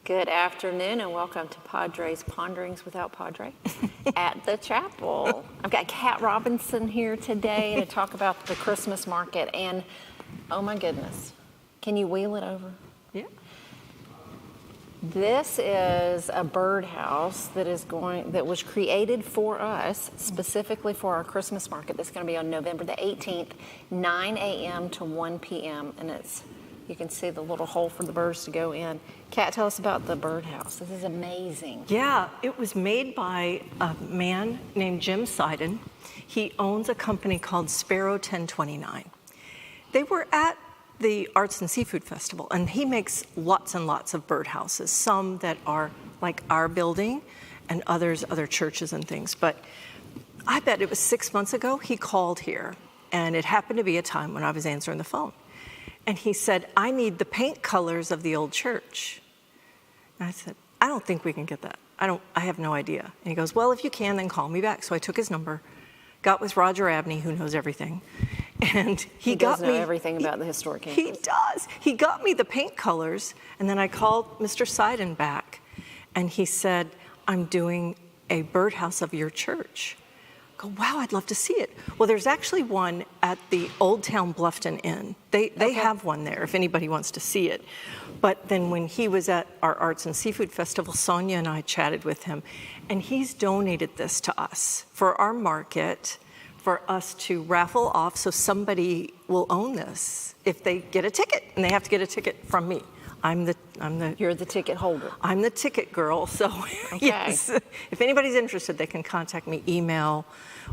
Good afternoon and welcome to Padre's Ponderings without Padre at the chapel. I've got Kat Robinson here today to talk about the Christmas market and oh my goodness, can you wheel it over? Yeah. This is a birdhouse that was created for us, specifically for our Christmas market. That's going to be on November the 18th, 9 a.m. to 1 p.m. and you can see the little hole for the birds to go in. Kat, tell us about the birdhouse. This is amazing. Yeah, it was made by a man named Jim Seiden. He owns a company called Sparrow 1029. They were at the Arts and Seafood Festival, and he makes lots and lots of birdhouses, some that are like our building and others, other churches and things. But I bet it was 6 months ago he called here, and it happened to be a time when I was answering the phone. And he said, I need the paint colors of the old church. And I said, I don't think we can get that. I have no idea. And he goes, well, if you can, then call me back. So I took his number, got with Roger Abney, who knows everything. And he got does know me everything about the historic campus. He does. He got me the paint colors. And then I called Mr. Seiden back. And he said, I'm doing a birdhouse of your church. Go, wow, I'd love to see it. Well, there's actually one at the Old Town Bluffton Inn. They have one there if anybody wants to see it. But then when he was at our Arts and Seafood Festival, Sonia and I chatted with him, and he's donated this to us for our market, for us to raffle off so somebody will own this if they get a ticket, and they have to get a ticket from me. You're the ticket holder. I'm the ticket girl, so okay. Yes. If anybody's interested, they can contact me, email,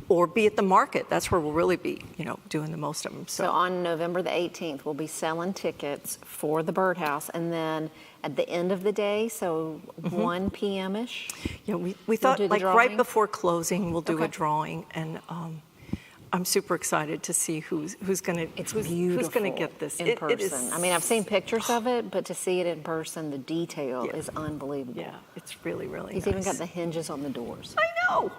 or be at the market. That's where we'll really be, doing the most of them. So on November the 18th, we'll be selling tickets for the birdhouse, and then at the end of the day, so 1 p.m.-ish? Yeah, we thought like right before closing, we'll do a drawing, and I'm super excited to see who's going to get this in person. I mean, I've seen pictures of it, but to see it in person, the detail is unbelievable. Yeah, it's really, really He's nice. even got the hinges on the doors. I know.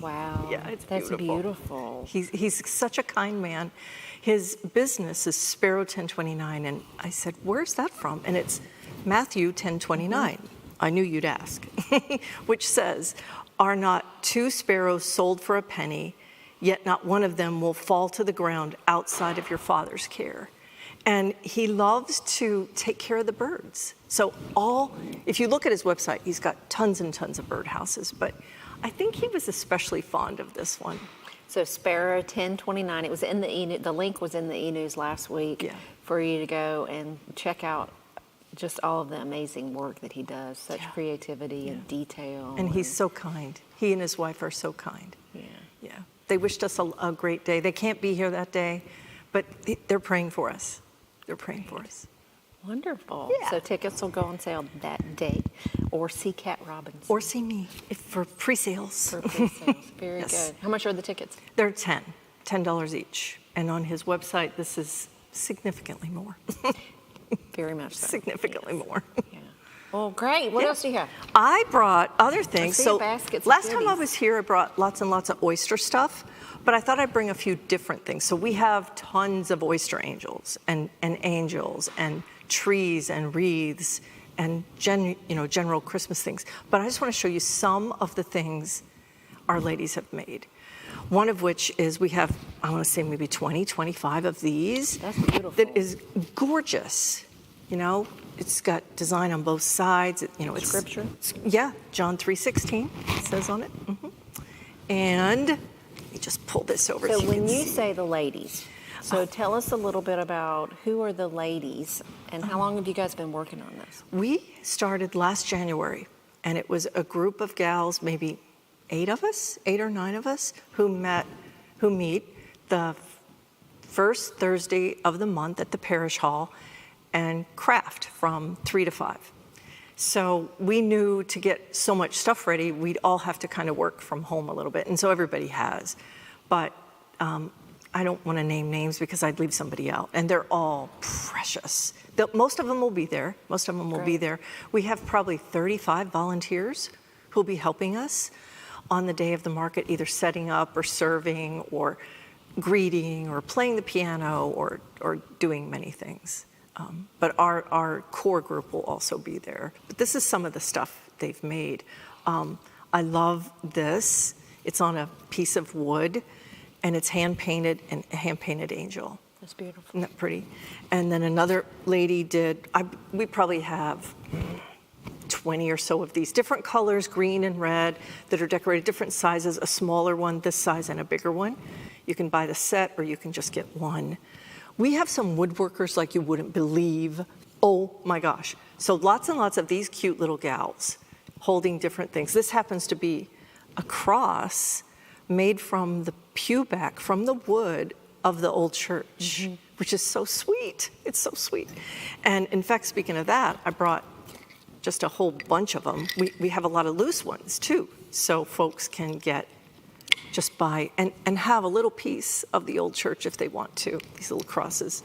Wow. Yeah, That's beautiful. He's such a kind man. His business is Sparrow 1029, and I said, where's that from? And it's Matthew 1029. I knew you'd ask, which says, are not two sparrows sold for a penny, yet not one of them will fall to the ground outside of your Father's care. And he loves to take care of the birds. So if you look at his website, he's got tons and tons of birdhouses, but I think he was especially fond of this one. So Sparrow 1029, it was in the link was in the e-news last week for you to go and check out just all of the amazing work that he does, such creativity and detail. And he's so kind. He and his wife are so kind. Yeah. They wished us a great day. They can't be here that day, but they're praying for us. They're praying for us. Wonderful. Yeah. So tickets will go on sale that day, or see Kat Robinson. Or see me for pre-sales. For pre-sales. Very good. How much are the tickets? They're $10 each. And on his website, this is significantly more. Very much so. Significantly more. Yeah. Well, great. What else do you have? I brought other things. So last time I was here, I brought lots and lots of oyster stuff, but I thought I'd bring a few different things. So we have tons of oyster angels and angels and trees and wreaths and general Christmas things. But I just want to show you some of the things our ladies have made. One of which is we have, I want to say maybe 20, 25 of these. That's beautiful. That is gorgeous. It's got design on both sides. It's scripture. John 3:16 it says on it. And let me just pull this over. So when you say the ladies, so tell us a little bit about who are the ladies and how long have you guys been working on this? We started last January, and it was a group of gals, maybe 8 or 9 of us, who meet the first Thursday of the month at the parish hall and craft from 3 to 5. So we knew to get so much stuff ready, we'd all have to kind of work from home a little bit, and so everybody has. But I don't want to name names because I'd leave somebody out, and they're all precious. Most of them will be there. We have probably 35 volunteers who'll be helping us on the day of the market, either setting up or serving or greeting or playing the piano or doing many things. But our core group will also be there. But this is some of the stuff they've made. I love this. It's on a piece of wood, and it's hand-painted, and a hand-painted angel. That's beautiful. Isn't that pretty? And then another lady did, we probably have 20 or so of these different colors, green and red, that are decorated different sizes, a smaller one this size and a bigger one. You can buy the set or you can just get one. We have some woodworkers like you wouldn't believe. Oh my gosh. So lots and lots of these cute little gals holding different things. This happens to be a cross made from the pew back, from the wood of the old church, which is so sweet. It's so sweet. And in fact, speaking of that, I brought just a whole bunch of them. We have a lot of loose ones too, so folks can just buy and have a little piece of the old church if they want to, these little crosses.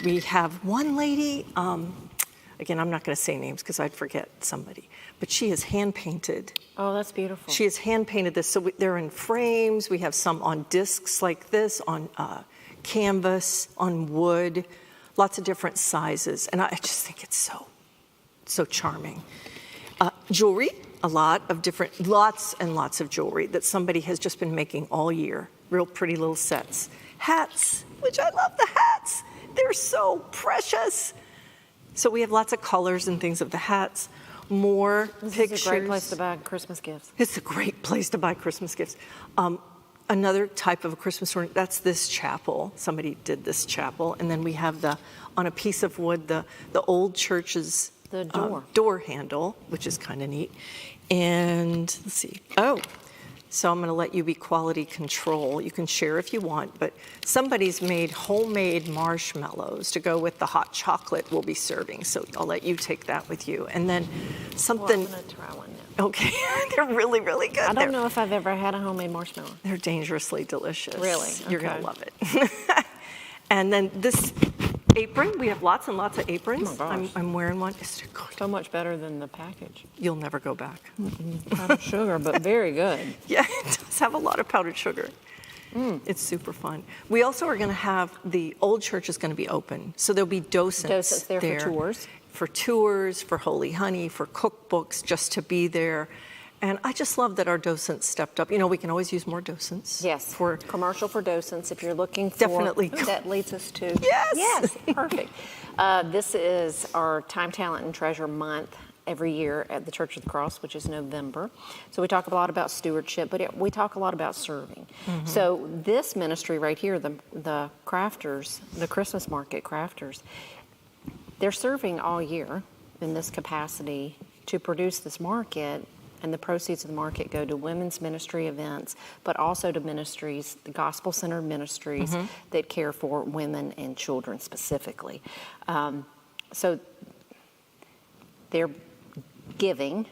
We have one lady, again, I'm not going to say names because I'd forget somebody, but she has hand-painted. Oh, that's beautiful. She has hand-painted this, so they're in frames. We have some on discs like this, on canvas, on wood, lots of different sizes, and I just think it's so charming. Jewelry, lots and lots of jewelry that somebody has just been making all year. Real pretty little sets. Hats, which I love the hats. They're so precious. So we have lots of colors and things of the hats. More pictures. This is a great place to buy Christmas gifts. It's a great place to buy Christmas gifts. Another type of a Christmas ornament, that's this chapel. Somebody did this chapel. And then we have on a piece of wood, the old church's door handle, which is kind of neat. And let's see. So I'm going to let you be quality control. You can share if you want, but somebody's made homemade marshmallows to go with the hot chocolate we'll be serving. So I'll let you take that with you. And then something. Well, I'm going to try one now. Okay, they're really, really good. I don't know if I've ever had a homemade marshmallow. They're dangerously delicious. Really? You're Okay. going to love it. And then this apron, we have lots and lots of aprons. Oh my gosh. I'm wearing one. It's good. So much better than the package. You'll never go back. Powdered sugar, but very good. Yeah, it does have a lot of powdered sugar. It's super fun. We also are going to have, the old church is going to be open. So there'll be docents There for tours. For tours, for Holy Honey, for cookbooks, just to be there. And I just love that our docents stepped up. You know, we can always use more docents. Yes. For commercial for docents, if you're looking for. Definitely. Ooh, that leads us to. Yes. Yes, perfect. This is our Time, Talent, and Treasure Month every year at the Church of the Cross, which is November. So we talk a lot about stewardship, but we talk a lot about serving. So this ministry right here, the crafters, the Christmas market crafters, they're serving all year in this capacity to produce this market, and the proceeds of the market go to women's ministry events, but also to ministries, the gospel-centered ministries that care for women and children specifically. So they're giving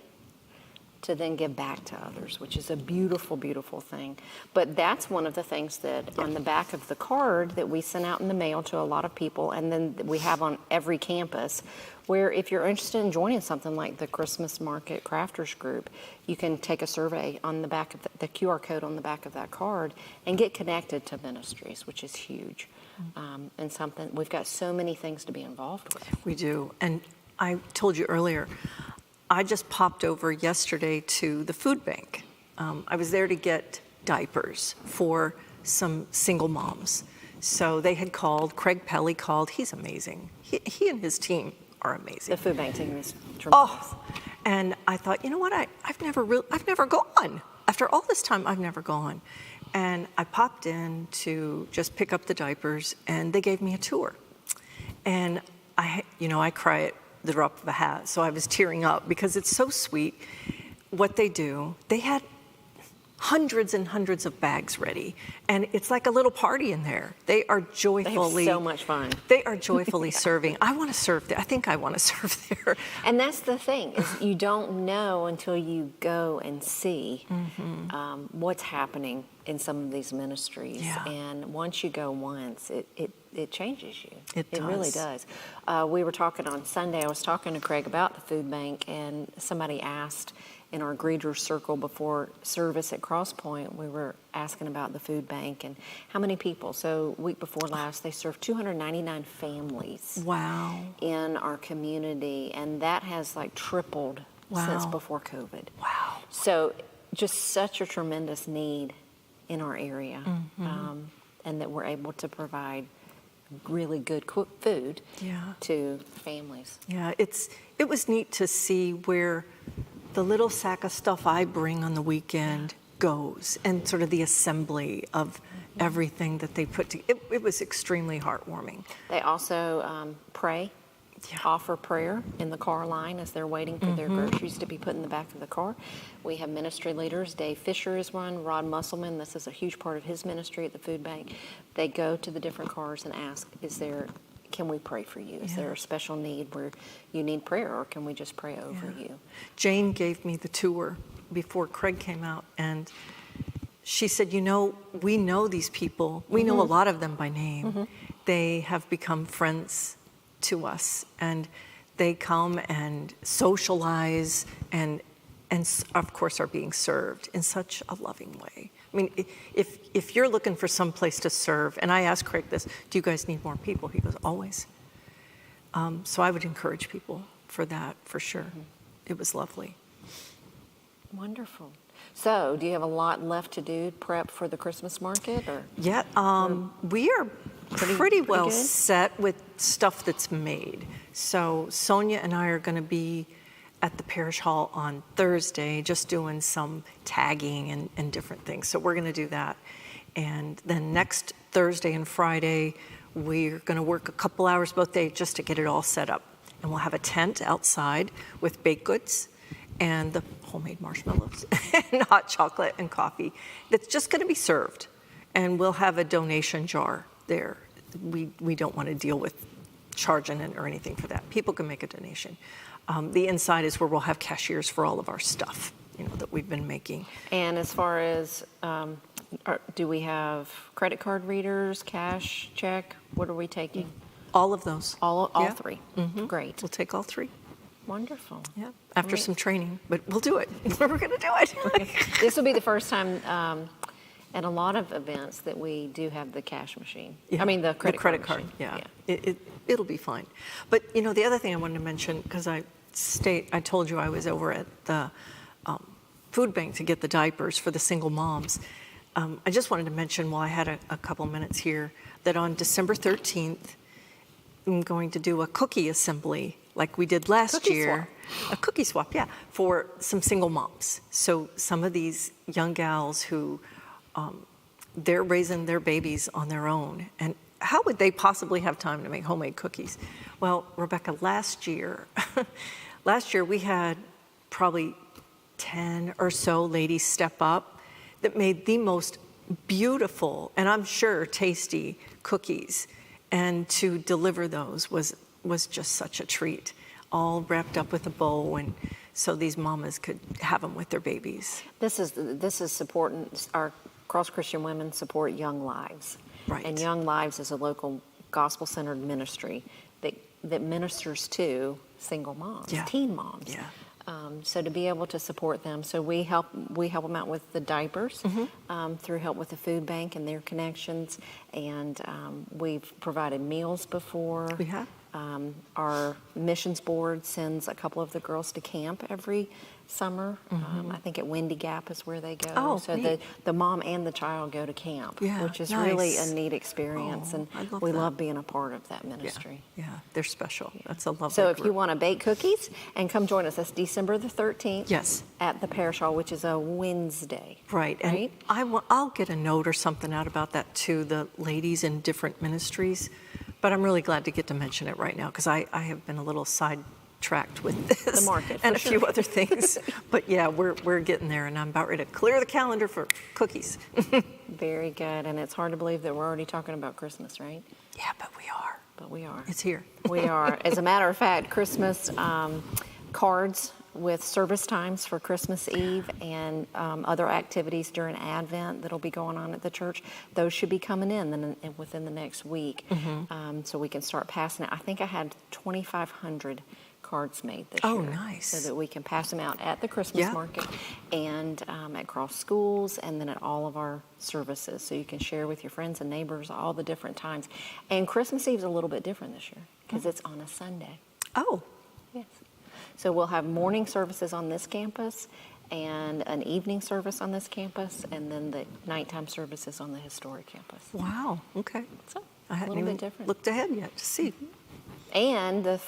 to then give back to others, which is a beautiful, beautiful thing. But that's one of the things that on the back of the card that we sent out in the mail to a lot of people, and then we have on every campus, where if you're interested in joining something like the Christmas Market Crafters Group, you can take a survey on the back of the QR code on the back of that card and get connected to ministries, which is huge. And something, we've got so many things to be involved with. We do. And I told you earlier, I just popped over yesterday to the food bank. I was there to get diapers for some single moms. So they had called, Craig Pelly called, he's amazing. He and his team are amazing. The food bank team is tremendous. Oh, and I thought, you know what, I've never gone. After all this time, I've never gone. And I popped in to just pick up the diapers, and they gave me a tour. And I cry at the drop of a hat, so I was tearing up because it's so sweet what they do. They had hundreds and hundreds of bags ready, and it's like a little party in there. They are joyfully. They have so much fun. They are joyfully serving. I want to serve there. I think I want to serve there. And that's the thing, is you don't know until you go and see what's happening in some of these ministries. Yeah. And once you go once, it changes you. It does. Really does. We were talking on Sunday, I was talking to Craig about the food bank, and somebody asked in our greeter circle before service at Cross Point, we were asking about the food bank and how many people. So week before last, they served 299 families. Wow. In our community, and that has like tripled since Wow. before COVID. Wow. So just such a tremendous need in our area, and that we're able to provide really good cooked food Yeah. to families. Yeah, it was neat to see where the little sack of stuff I bring on the weekend goes, and sort of the assembly of everything that they put together. It was extremely heartwarming. They also pray, Yeah. offer prayer in the car line as they're waiting for their groceries to be put in the back of the car. We have ministry leaders. Dave Fisher is one. Rod Musselman, this is a huge part of his ministry at the food bank. They go to the different cars and ask, can we pray for you? Is there a special need where you need prayer, or can we just pray over you? Jane gave me the tour before Craig came out, and she said, we know these people. We know a lot of them by name. They have become friends to us, and they come and socialize and of course are being served in such a loving way. I mean, if you're looking for some place to serve, and I asked Craig this, do you guys need more people? He goes, always. So I would encourage people for that, for sure. It was lovely. Wonderful. So, do you have a lot left to do, prep for the Christmas market, or? Yeah, we are pretty well good? set with stuff that's made. So Sonia and I are going to be at the parish hall on Thursday, just doing some tagging and different things. So we're going to do that. And then next Thursday and Friday, we're going to work a couple hours both days just to get it all set up. And we'll have a tent outside with baked goods and the homemade marshmallows and hot chocolate and coffee that's just going to be served. And we'll have a donation jar there. We don't want to deal with charging it or anything for that. People can make a donation. The inside is where we'll have cashiers for all of our stuff, that we've been making. And as far as, do we have credit card readers, cash, check? What are we taking? All of those. All Yeah. three. Great. We'll take all three. Wonderful. Yeah. After Great. some training, but we'll do it. We're going to do it. This will be the first time at a lot of events that we do have the cash machine. Yeah. I mean, the credit card card. machine. Yeah. It'll be fine. But the other thing I wanted to mention, because I told you I was over at the food bank to get the diapers for the single moms. I just wanted to mention, while I had a couple minutes here, that on December 13th, I'm going to do a cookie assembly like we did last Cookie year. A cookie swap, yeah, for some single moms. So some of these young gals who they're raising their babies on their own, and how would they possibly have time to make homemade cookies? Well, Rebecca, last year we had probably 10 or so ladies step up that made the most beautiful, and I'm sure tasty, cookies. And to deliver those was just such a treat, all wrapped up with a bow, and so these mamas could have them with their babies. This is supporting our Cross Christian Women support Young Lives. Right. And Young Lives is a local gospel-centered ministry that ministers to single moms, Yeah. teen moms. Yeah. So to be able to support them, so we help them out with the diapers through help with the food bank and their connections, and we've provided meals before. We have. Our missions board sends a couple of the girls to camp every summer. I think at Windy Gap is where they go. Oh, so neat. the mom and the child go to camp, Yeah, which is nice. really a neat experience, Oh, and I love we that. love being a part of that ministry. Yeah, they're special. That's a lovely So if group. you want to bake cookies and come join us, that's December the 13th. Yes. At the parish hall, which is a Wednesday. Right, and I'll get a note or something out about that to the ladies in different ministries, but I'm really glad to get to mention it right now, because I have been a little sidetracked with this. The market, and for a few sure. other things. But yeah, we're getting there, and I'm about ready to clear the calendar for cookies. Very good, and it's hard to believe that we're already talking about Christmas, right? Yeah, but we are. But we are. It's here. We are. As a matter of fact, Christmas cards with service times for Christmas Eve and other activities during Advent that'll be going on at the church, those should be coming in within the next week, so we can start passing it. I think I had 2,500 cards made this Oh, year. nice. So that we can pass them out at the Christmas market and at cross schools and then at all of our services. So you can share with your friends and neighbors all the different times. And Christmas Eve is a little bit different this year because it's on a Sunday. Oh, Yes. So we'll have morning services on this campus and an evening service on this campus and then the nighttime services on the historic campus. wow. Okay. So I a hadn't little even bit different. looked ahead yet to see. And the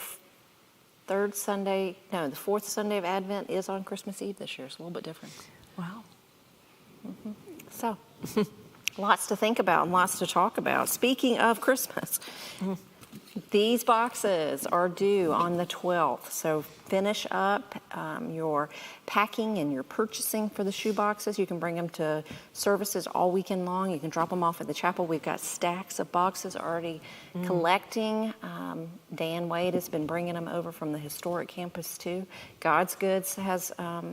fourth Sunday of Advent is on Christmas Eve this year. It's a little bit different. Wow. So, lots to think about and lots to talk about. Speaking of Christmas, these boxes are due on the 12th. So finish up your packing and your purchasing for the shoe boxes. You can bring them to services all weekend long. You can drop them off at the chapel. We've got stacks of boxes already collecting. Dan Wade has been bringing them over from the historic campus too. God's Goods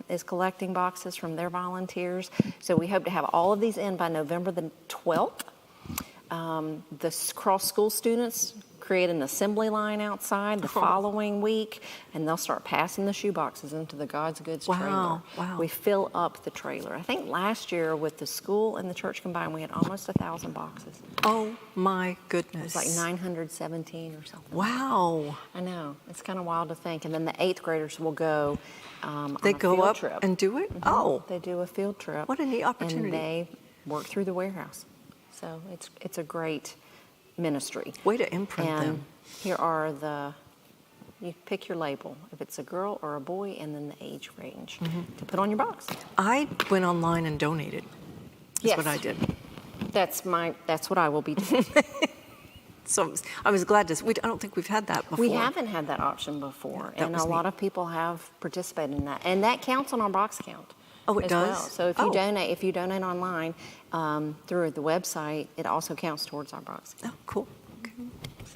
is collecting boxes from their volunteers. So we hope to have all of these in by November the 12th. The cross school students create an assembly line outside the following week, and they'll start passing the shoe boxes into the God's Goods trailer. Wow. We fill up the trailer. I think last year with the school and the church combined, we had almost 1,000 boxes. Oh my It goodness. was like 917 or something. Wow. I know. It's kind of wild to think. And then the 8th graders will go on They a go field up trip. and do it? Oh, They do a field trip. what a neat opportunity. And they work through the warehouse. So it's a great ministry. Way to imprint And them. here are you pick your label, if it's a girl or a boy, and then the age range to put on your box. I went online and donated. That's Yes. what I did. That's what I will be doing. So I was glad to. I don't think we've had that before. We haven't had that option before, that and was a lot neat. of people have participated in that, and that counts on our box count. Oh, it as does? Well. So if you Oh. donate online through the website, it also counts towards our box count. Oh, cool. Okay.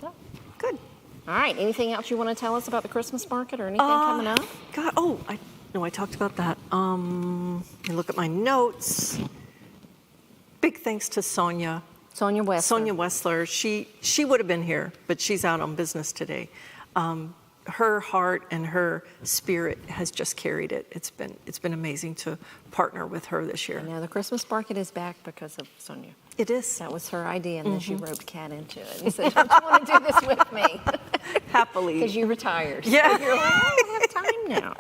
So, Good. all right. Anything else you want to tell us about the Christmas market or anything coming up? God, I talked about that. Let me look at my notes. Big thanks to Sonia. Sonia West. Sonia Wessler. She would have been here, but she's out on business today. Her heart and her spirit has just carried it. It's been amazing to partner with her this year. Now the Christmas market is back because of Sonia. It is. That was her idea, and then she roped Kat into it and said, "Don't you want to do this with me?" Happily. Because you retired. So Yeah. you're like, I don't have time now.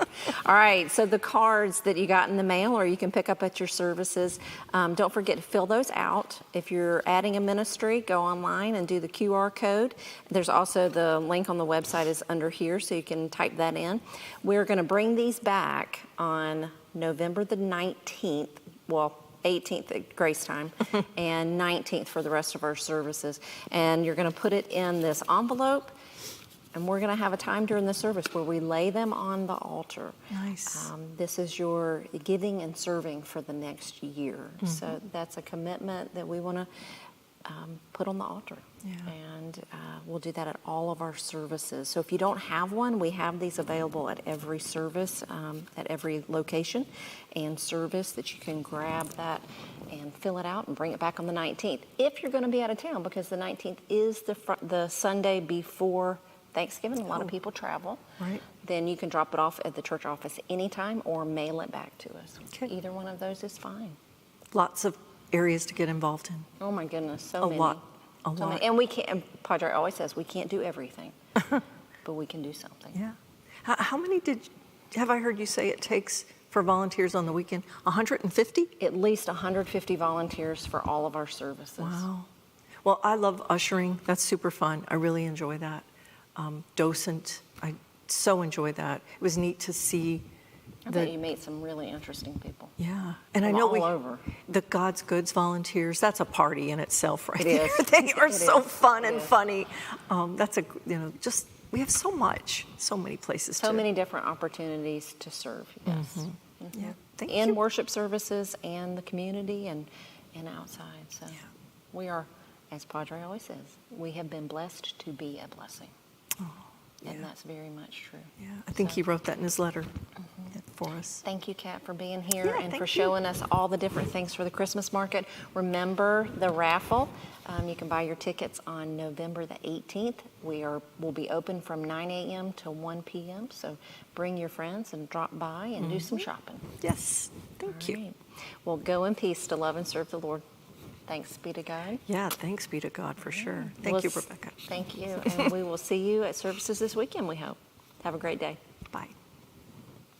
All right. So the cards that you got in the mail or you can pick up at your services, don't forget to fill those out. If you're adding a ministry, go online and do the QR code. There's also the link on the website is under here, so you can type that in. We're going to bring these back on November the 19th. Well, 18th at Grace Time and 19th for the rest of our services. And you're going to put it in this envelope, and we're going to have a time during the service where we lay them on the altar. Nice. This is your giving and serving for the next year. So that's a commitment that we want to put on the altar. Yeah. And we'll do that at all of our services. So if you don't have one, we have these available at every service, at every location and service that you can grab that and fill it out and bring it back on the 19th. If you're going to be out of town, because the 19th is the Sunday before Thanksgiving, a lot of people travel. Right. Then you can drop it off at the church office anytime or mail it back to us. Okay. Either one of those is fine. Lots of areas to get involved in. Oh my goodness, so A many. lot. A So lot. many. And we can't, and Padre always says, we can't do everything, but we can do something. Yeah. How many have I heard you say it takes for volunteers on the weekend? 150? At least 150 volunteers for all of our services. Wow. Well, I love ushering. That's super fun. I really enjoy that. Docent, I so enjoy that. It was neat to see I bet you meet some really interesting people. yeah. And I From know all over. the God's Goods volunteers, that's a party in itself, right? It is. They are It so is. fun It and is. funny. That's just, we have so many places So to. many different opportunities to serve, yes. Yeah. Thank In you. worship services and the community and outside. So we are, as Padre always says, we have been blessed to be a blessing. And that's very much true. Yeah, I think he wrote that in his letter for us. Thank you, Kat, for being here Yeah, and thank for you. showing us all the different things for the Christmas market. Remember the raffle. You can buy your tickets on November the 18th. We'll be open from 9 a.m. to 1 p.m. So bring your friends and drop by and do some shopping. Yes, thank you. All right. Well, go in peace to love and serve the Lord. Thanks be to God. Yeah, thanks be to God for sure. Thank you, Rebecca. Thank you. And we will see you at services this weekend, we hope. Have a great day. Bye.